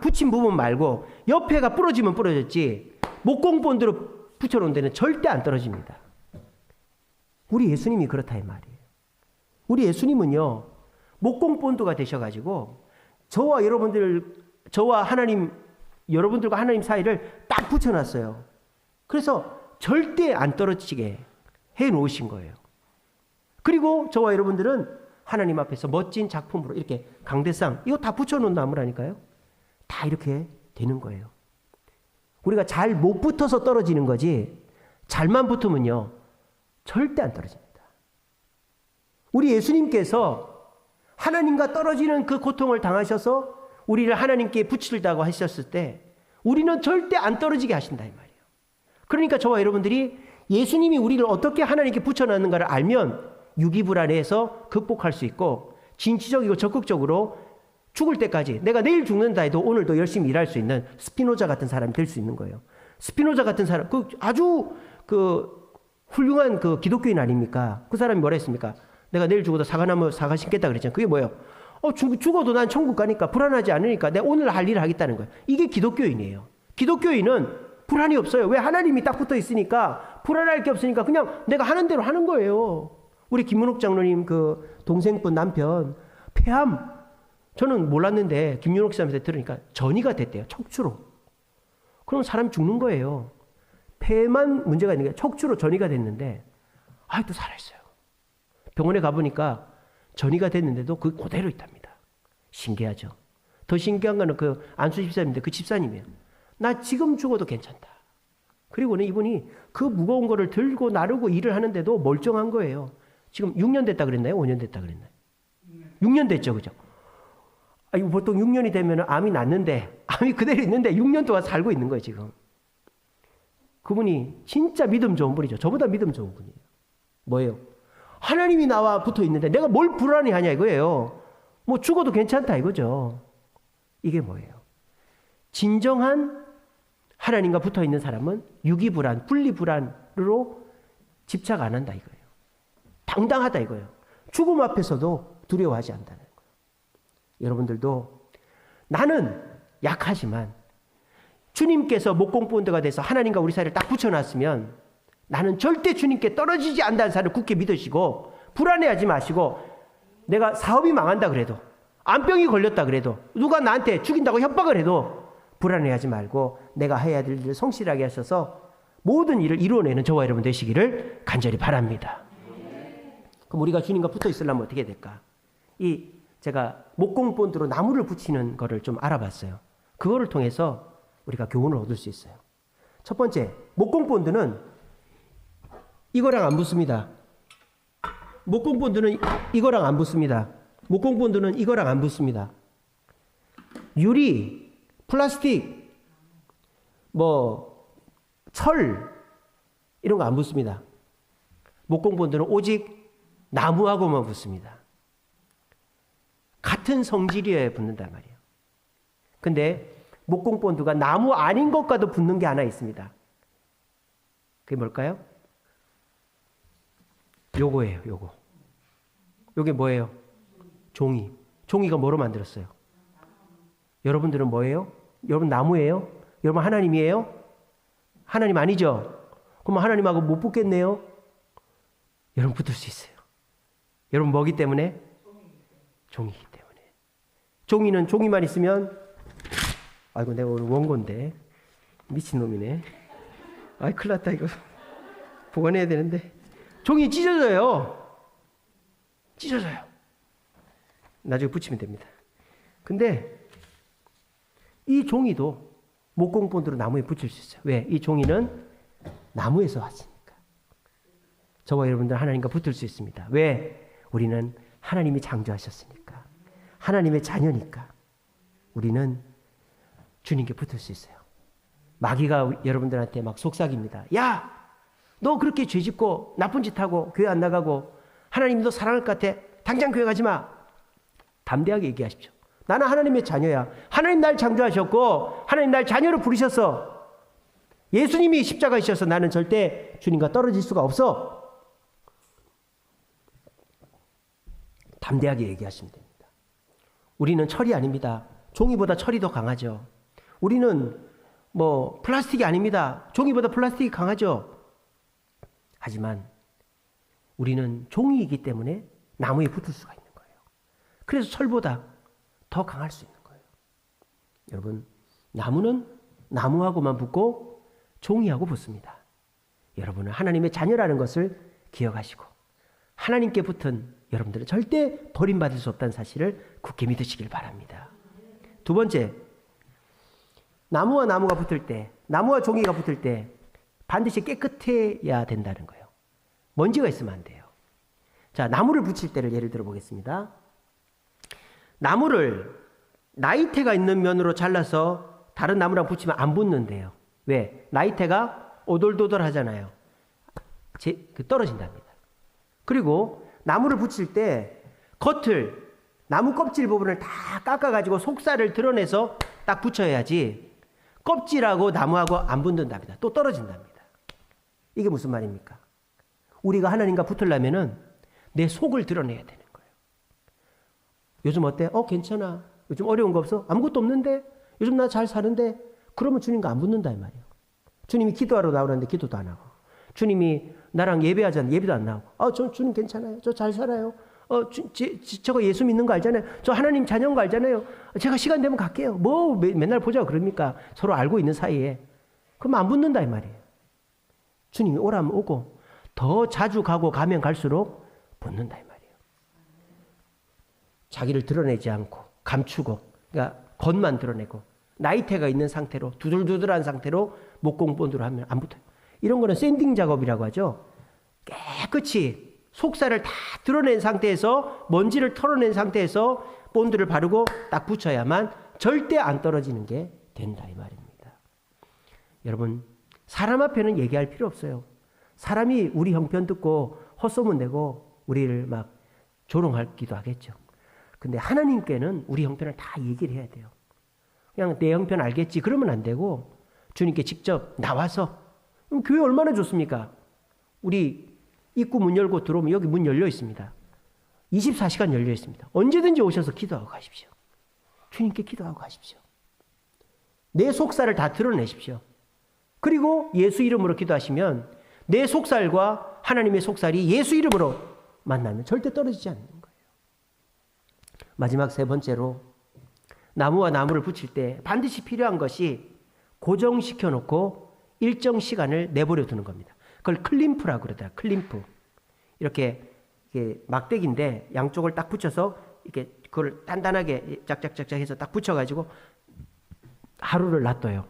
붙인 부분 말고 옆에가 부러지면 부러졌지 목공본드로 붙여놓은 데는 절대 안 떨어집니다. 우리 예수님이 그렇다 이 말이에요. 우리 예수님은요, 목공본드가 되셔가지고 저와 하나님, 여러분들과 하나님 사이를 딱 붙여놨어요. 그래서 절대 안 떨어지게 해놓으신 거예요. 그리고 저와 여러분들은 하나님 앞에서 멋진 작품으로 이렇게 강대상, 이거 다 붙여놓은 나무라니까요. 다 이렇게 되는 거예요. 우리가 잘 못 붙어서 떨어지는 거지 잘만 붙으면요 절대 안 떨어집니다. 우리 예수님께서 하나님과 떨어지는 그 고통을 당하셔서 우리를 하나님께 붙이려고 하셨을 때 우리는 절대 안 떨어지게 하신다 이 말이에요. 그러니까 저와 여러분들이 예수님이 우리를 어떻게 하나님께 붙여놨는가를 알면 유기불안해서 극복할 수 있고 진취적이고 적극적으로 죽을 때까지 내가 내일 죽는다 해도 오늘도 열심히 일할 수 있는 스피노자 같은 사람이 될 수 있는 거예요. 스피노자 같은 사람, 아주 훌륭한 기독교인 아닙니까? 그 사람이 뭐라 했습니까? 내가 내일 죽어도 사과 심겠다 그랬잖아요. 그게 뭐예요? 죽어도 난 천국 가니까 불안하지 않으니까 내가 오늘 할 일을 하겠다는 거예요. 이게 기독교인이에요. 기독교인은 불안이 없어요. 왜? 하나님이 딱 붙어 있으니까 불안할 게 없으니까 그냥 내가 하는 대로 하는 거예요. 우리 김문옥 장로님 동생분 남편 폐암. 저는 몰랐는데 김윤옥 씨한테 들으니까 전이가 됐대요. 척추로. 그럼 사람이 죽는 거예요. 폐만 문제가 있는 게 척추로 전이가 됐는데 아직도 살아있어요. 병원에 가보니까 전이가 됐는데도 그 그대로 있답니다. 신기하죠. 더 신기한 거는 그 안수 집사님인데 그 집사님이에요. 나 지금 죽어도 괜찮다. 그리고는 이분이 그 무거운 거를 들고 나르고 일을 하는데도 멀쩡한 거예요. 지금 6년 됐다 그랬나요? 5년 됐다 그랬나요? 6년 됐죠. 그죠? 이거 보통 6년이 되면 암이 났는데 암이 그대로 있는데 6년 동안 살고 있는 거예요. 지금. 그분이 진짜 믿음 좋은 분이죠. 저보다 믿음 좋은 분이에요. 뭐예요? 하나님이 나와 붙어 있는데 내가 뭘 불안해하냐 이거예요. 뭐 죽어도 괜찮다 이거죠. 이게 뭐예요? 진정한 하나님과 붙어 있는 사람은 유기불안, 분리불안으로 집착 안 한다 이거예요. 당당하다 이거예요. 죽음 앞에서도 두려워하지 않는다는 거예요. 여러분들도 나는 약하지만 주님께서 목공본드가 돼서 하나님과 우리 사이를 딱 붙여놨으면 나는 절대 주님께 떨어지지 않는다는 사실을 굳게 믿으시고 불안해하지 마시고 내가 사업이 망한다 그래도 암병이 걸렸다 그래도 누가 나한테 죽인다고 협박을 해도 불안해하지 말고 내가 해야 될 일을 성실하게 하셔서 모든 일을 이루어내는 저와 여러분 되시기를 간절히 바랍니다. 그럼 우리가 주님과 붙어 있으려면 어떻게 될까? 제가 목공본드로 나무를 붙이는 거를 좀 알아봤어요. 그거를 통해서 우리가 교훈을 얻을 수 있어요. 첫 번째, 목공본드는 이거랑 안 붙습니다. 목공본드는 이거랑 안 붙습니다. 목공본드는 이거랑 안 붙습니다. 유리, 플라스틱, 철 이런 거 안 붙습니다. 목공본드는 오직 나무하고만 붙습니다. 같은 성질이어야 붙는단 말이에요. 근데 목공본드가 나무 아닌 것과도 붙는 게 하나 있습니다. 그게 뭘까요? 요거예요, 요거. 요게 뭐예요? 종이. 종이가 뭐로 만들었어요? 여러분들은 뭐예요? 여러분 나무예요? 여러분 하나님이에요? 하나님 아니죠? 그럼 하나님하고 못 붙겠네요? 여러분 붙을 수 있어요. 여러분 뭐기 때문에? 종이기 때문에. 종이는 종이만 있으면 아이고 내가 오늘 원고인데 미친놈이네. 아이 큰일 났다 이거. 보관해야 되는데. 종이 찢어져요. 찢어져요. 나중에 붙이면 됩니다. 근데 이 종이도 목공본드로 나무에 붙일 수 있어요. 왜? 이 종이는 나무에서 왔으니까. 저와 여러분들 하나님과 붙을 수 있습니다. 왜? 우리는 하나님이 창조하셨으니까. 하나님의 자녀니까. 우리는 주님께 붙을 수 있어요. 마귀가 여러분들한테 막 속삭입니다. 야! 너 그렇게 죄짓고 나쁜 짓 하고 교회 안 나가고 하나님 너 사랑할 것 같아. 당장 교회 가지 마. 담대하게 얘기하십시오. 나는 하나님의 자녀야. 하나님 날 창조하셨고 하나님 날 자녀로 부르셨어. 예수님이 십자가에 있어서 나는 절대 주님과 떨어질 수가 없어. 담대하게 얘기하시면 됩니다. 우리는 철이 아닙니다. 종이보다 철이 더 강하죠. 우리는 플라스틱이 아닙니다. 종이보다 플라스틱이 강하죠. 하지만 우리는 종이이기 때문에 나무에 붙을 수가 있는 거예요. 그래서 철보다 더 강할 수 있는 거예요. 여러분, 나무는 나무하고만 붙고 종이하고 붙습니다. 여러분은 하나님의 자녀라는 것을 기억하시고 하나님께 붙은 여러분들은 절대 버림받을 수 없다는 사실을 굳게 믿으시길 바랍니다. 두 번째, 나무와 나무가 붙을 때, 나무와 종이가 붙을 때 반드시 깨끗해야 된다는 거예요. 먼지가 있으면 안 돼요. 자, 나무를 붙일 때를 예를 들어 보겠습니다. 나무를 나이테가 있는 면으로 잘라서 다른 나무랑 붙이면 안 붙는데요. 왜? 나이테가 오돌도돌 하잖아요. 떨어진답니다. 그리고 나무를 붙일 때 겉을, 나무 껍질 부분을 다 깎아가지고 속살을 드러내서 딱 붙여야지 껍질하고 나무하고 안 붙는답니다. 또 떨어진답니다. 이게 무슨 말입니까? 우리가 하나님과 붙으려면은 내 속을 드러내야 되는 거예요. 요즘 어때? 괜찮아. 요즘 어려운 거 없어? 아무것도 없는데? 요즘 나 잘 사는데? 그러면 주님과 안 붙는다 이 말이에요. 주님이 기도하러 나오라는데 기도도 안 하고, 주님이 나랑 예배하자는데 예배도 안 나오고, 주님 괜찮아요. 저 잘 살아요. 저거 예수 믿는 거 알잖아요. 저 하나님 자녀인 거 알잖아요. 제가 시간 되면 갈게요. 뭐 맨날 보자고 그럽니까? 서로 알고 있는 사이에. 그럼 안 붙는다 이 말이에요. 주님이 오라면 오고 더 자주 가고 가면 갈수록 붙는다 이 말이에요. 자기를 드러내지 않고 감추고, 그러니까 겉만 드러내고 나이테가 있는 상태로 두들두들한 상태로 목공본드로 하면 안 붙어요. 이런 거는 샌딩 작업이라고 하죠. 깨끗이 속살을 다 드러낸 상태에서, 먼지를 털어낸 상태에서 본드를 바르고 딱 붙여야만 절대 안 떨어지는 게 된다 이 말입니다. 여러분, 사람 앞에는 얘기할 필요 없어요. 사람이 우리 형편 듣고 헛소문 내고 우리를 막 조롱하기도 하겠죠. 근데 하나님께는 우리 형편을 다 얘기를 해야 돼요. 그냥 내 형편 알겠지 그러면 안 되고 주님께 직접 나와서, 그럼 교회 얼마나 좋습니까? 우리 입구 문 열고 들어오면 여기 문 열려 있습니다. 24시간 열려 있습니다. 언제든지 오셔서 기도하고 가십시오. 주님께 기도하고 가십시오. 내 속살을 다 드러내십시오. 그리고 예수 이름으로 기도하시면 내 속살과 하나님의 속살이 예수 이름으로 만나면 절대 떨어지지 않는 거예요. 마지막 세 번째로, 나무와 나무를 붙일 때 반드시 필요한 것이 고정시켜 놓고 일정 시간을 내버려 두는 겁니다. 그걸 클림프라고 그러더라고요. 클림프. 이렇게 막대기인데 양쪽을 딱 붙여서 이렇게 그걸 단단하게 짝짝짝짝 해서 딱 붙여가지고 하루를 놔둬요.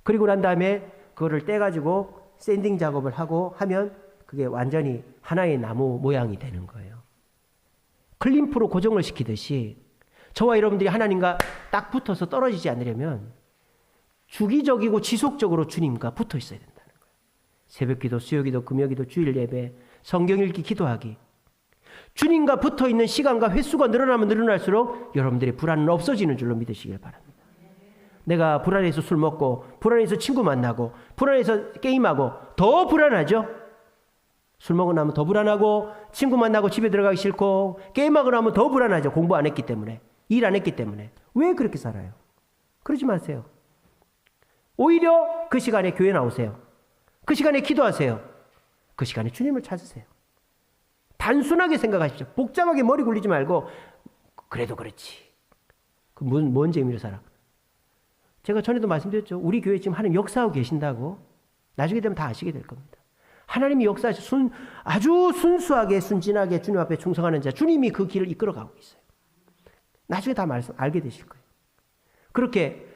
그리고 난 다음에 그거를 떼가지고 샌딩 작업을 하고 하면 그게 완전히 하나의 나무 모양이 되는 거예요. 클림프로 고정을 시키듯이 저와 여러분들이 하나님과 딱 붙어서 떨어지지 않으려면 주기적이고 지속적으로 주님과 붙어 있어야 된다는 거예요. 새벽기도, 수요기도, 금요기도, 주일 예배, 성경 읽기, 기도하기. 주님과 붙어 있는 시간과 횟수가 늘어나면 늘어날수록 여러분들의 불안은 없어지는 줄로 믿으시길 바랍니다. 내가 불안해서 술 먹고, 불안해서 친구 만나고, 불안해서 게임하고 더 불안하죠? 술 먹고 나면 더 불안하고, 친구 만나고 집에 들어가기 싫고, 게임하고 나면 더 불안하죠. 공부 안 했기 때문에, 일 안 했기 때문에. 왜 그렇게 살아요? 그러지 마세요. 오히려 그 시간에 교회 나오세요. 그 시간에 기도하세요. 그 시간에 주님을 찾으세요. 단순하게 생각하십시오. 복잡하게 머리 굴리지 말고 그래도 그렇지. 뭔 재미로 살아? 제가 전에도 말씀드렸죠. 우리 교회 지금 하나님 역사하고 계신다고. 나중에 되면 다 아시게 될 겁니다. 하나님이 역사하셔서 아주 순수하게 순진하게 주님 앞에 충성하는 자, 주님이 그 길을 이끌어가고 있어요. 나중에 다 알게 되실 거예요. 그렇게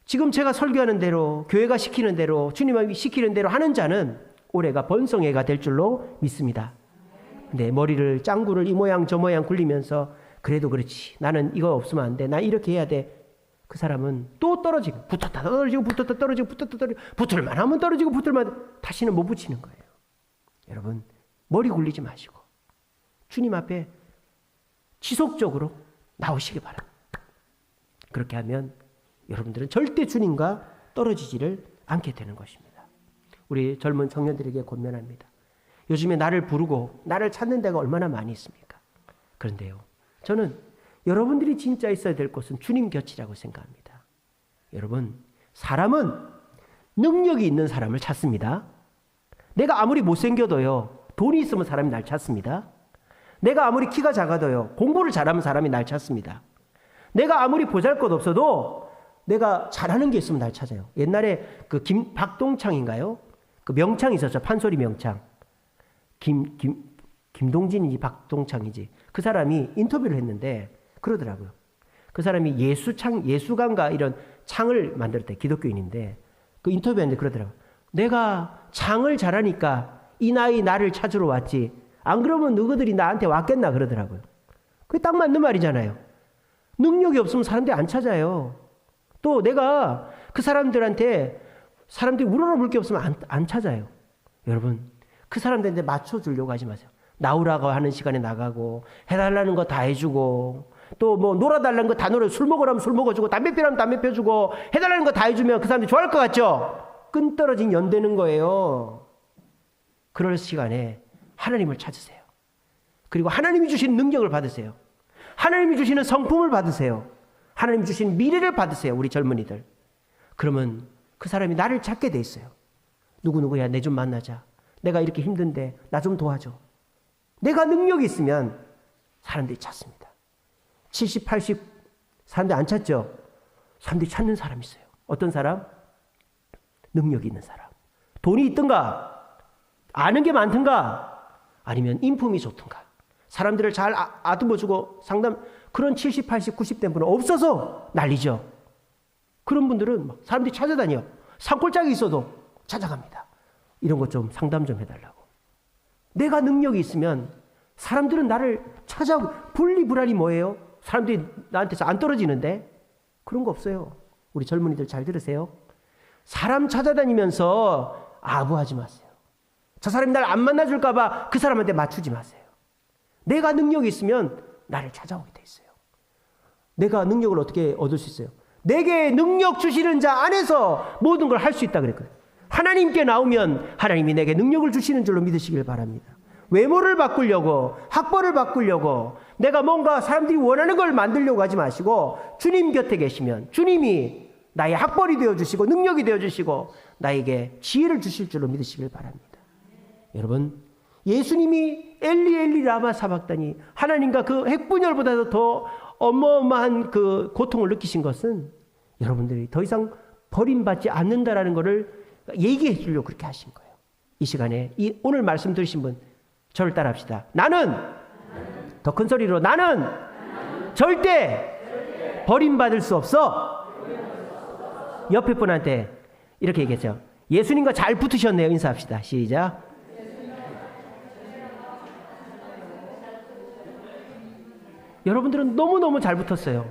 지금 제가 설교하는 대로, 교회가 시키는 대로, 주님이 시키는 대로 하는 자는 올해가 번성회가 될 줄로 믿습니다. 근데 머리를 짱구를 이 모양 저 모양 굴리면서 그래도 그렇지, 나는 이거 없으면 안 돼, 나 이렇게 해야 돼. 그 사람은 또 떨어지고, 붙었다 떨어지고, 붙었다 떨어지고, 붙었다 떨어지고, 붙을만 하면 떨어지고, 붙을만 다시는 못 붙이는 거예요. 여러분, 머리 굴리지 마시고 주님 앞에 지속적으로 나오시기 바랍니다. 그렇게 하면 여러분들은 절대 주님과 떨어지지를 않게 되는 것입니다. 우리 젊은 청년들에게 권면합니다. 요즘에 나를 부르고 나를 찾는 데가 얼마나 많이 있습니까? 그런데요, 저는 여러분들이 진짜 있어야 될 곳은 주님 곁이라고 생각합니다. 여러분, 사람은 능력이 있는 사람을 찾습니다. 내가 아무리 못생겨도요, 돈이 있으면 사람이 날 찾습니다. 내가 아무리 키가 작아도요, 공부를 잘하면 사람이 날 찾습니다. 내가 아무리 보잘것없어도 내가 잘하는 게 있으면 날 찾아요. 옛날에 그 박동창인가요? 그 명창이 있었죠. 판소리 명창. 김동진인지 박동창인지 그 사람이 인터뷰를 했는데 그러더라고요. 그 사람이 예수관과 이런 창을 만들 때 기독교인인데 그 인터뷰했는데 그러더라고요. 내가 창을 잘하니까 이 나이 나를 찾으러 왔지, 안 그러면 너희들이 나한테 왔겠나 그러더라고요. 그게 딱 맞는 말이잖아요. 능력이 없으면 사람들이 안 찾아요. 또 내가 그 사람들이 우러러볼 게 없으면 안 찾아요. 여러분, 그 사람들한테 맞춰주려고 하지 마세요. 나오라고 하는 시간에 나가고, 해달라는 거 다 해주고, 또 뭐 놀아달라는 거 다 놀아, 술 먹으라면 술 먹어주고, 담배 피우라면 담배 피워주고, 해달라는 거 다 해주면 그 사람들이 좋아할 것 같죠? 끈 떨어진 연대는 거예요. 그럴 시간에 하나님을 찾으세요. 그리고 하나님이 주신 능력을 받으세요. 하나님이 주시는 성품을 받으세요. 하나님이 주신 미래를 받으세요. 우리 젊은이들. 그러면 그 사람이 나를 찾게 돼 있어요. 누구누구야, 내 좀 만나자. 내가 이렇게 힘든데 나 좀 도와줘. 내가 능력이 있으면 사람들이 찾습니다. 70, 80 사람들이 안 찾죠? 사람들이 찾는 사람이 있어요. 어떤 사람? 능력이 있는 사람. 돈이 있든가, 아는 게 많든가, 아니면 인품이 좋든가, 사람들을 잘 아듬어주고 상담, 그런 70, 80, 90대 분은 없어서 난리죠. 그런 분들은 사람들이 찾아다녀. 산골짜기 있어도 찾아갑니다. 이런 것 좀 상담 좀 해달라고. 내가 능력이 있으면 사람들은 나를 찾아오고, 분리불안이 뭐예요? 사람들이 나한테서 안 떨어지는데? 그런 거 없어요. 우리 젊은이들 잘 들으세요. 사람 찾아다니면서 아부하지 마세요. 저 사람이 날 안 만나줄까 봐 그 사람한테 맞추지 마세요. 내가 능력이 있으면 나를 찾아오게 돼 있어요. 내가 능력을 어떻게 얻을 수 있어요? 내게 능력 주시는 자 안에서 모든 걸 할 수 있다 그랬거든요. 하나님께 나오면 하나님이 내게 능력을 주시는 줄로 믿으시길 바랍니다. 외모를 바꾸려고, 학벌을 바꾸려고, 내가 뭔가 사람들이 원하는 걸 만들려고 하지 마시고, 주님 곁에 계시면 주님이 나의 학벌이 되어주시고 능력이 되어주시고 나에게 지혜를 주실 줄로 믿으시길 바랍니다. 여러분, 예수님이 엘리 엘리 라마 사박다니, 하나님과 그 핵분열보다도 더 어마어마한 그 고통을 느끼신 것은 여러분들이 더 이상 버림받지 않는다라는 것을 얘기해 주려고 그렇게 하신 거예요. 이 시간에 오늘 말씀 들으신 분 저를 따라합시다. 나는 더 큰 소리로, 나는 절대 버림받을 수 없어. 옆에 분한테 이렇게 얘기했죠. 예수님과 잘 붙으셨네요. 인사합시다. 시작. 여러분들은 너무너무 잘 붙었어요.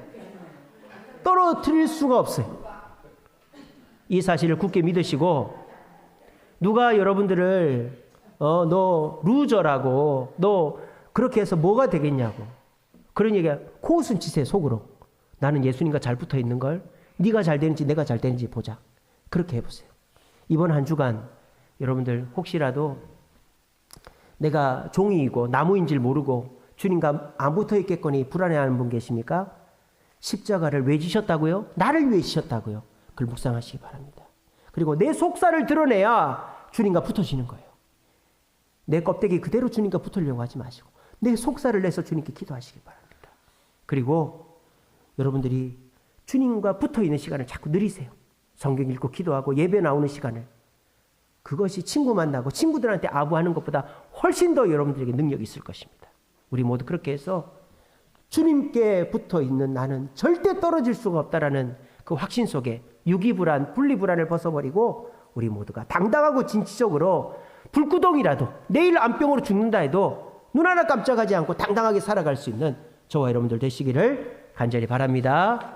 떨어뜨릴 수가 없어요. 이 사실을 굳게 믿으시고, 누가 여러분들을 너 루저라고, 너 그렇게 해서 뭐가 되겠냐고, 그런 얘기가 코웃음 치세요. 속으로. 나는 예수님과 잘 붙어 있는 걸, 네가 잘 되는지 내가 잘 되는지 보자. 그렇게 해보세요. 이번 한 주간 여러분들 혹시라도 내가 종이이고 나무인 줄 모르고 주님과 안 붙어 있겠거니 불안해하는 분 계십니까? 십자가를 왜 지셨다고요? 나를 위해 지셨다고요. 그걸 묵상하시기 바랍니다. 그리고 내 속살을 드러내야 주님과 붙어지는 거예요. 내 껍데기 그대로 주님과 붙으려고 하지 마시고 내 속살을 내서 주님께 기도하시기 바랍니다. 그리고 여러분들이 주님과 붙어있는 시간을 자꾸 늘리세요. 성경 읽고 기도하고 예배 나오는 시간을. 그것이 친구 만나고 친구들한테 아부하는 것보다 훨씬 더 여러분들에게 능력이 있을 것입니다. 우리 모두 그렇게 해서 주님께 붙어있는 나는 절대 떨어질 수가 없다라는 그 확신 속에 유기불안, 분리불안을 벗어버리고 우리 모두가 당당하고 진취적으로 불구덩이라도 내일 암병으로 죽는다 해도 눈 하나 깜짝하지 않고 당당하게 살아갈 수 있는 저와 여러분들 되시기를 간절히 바랍니다.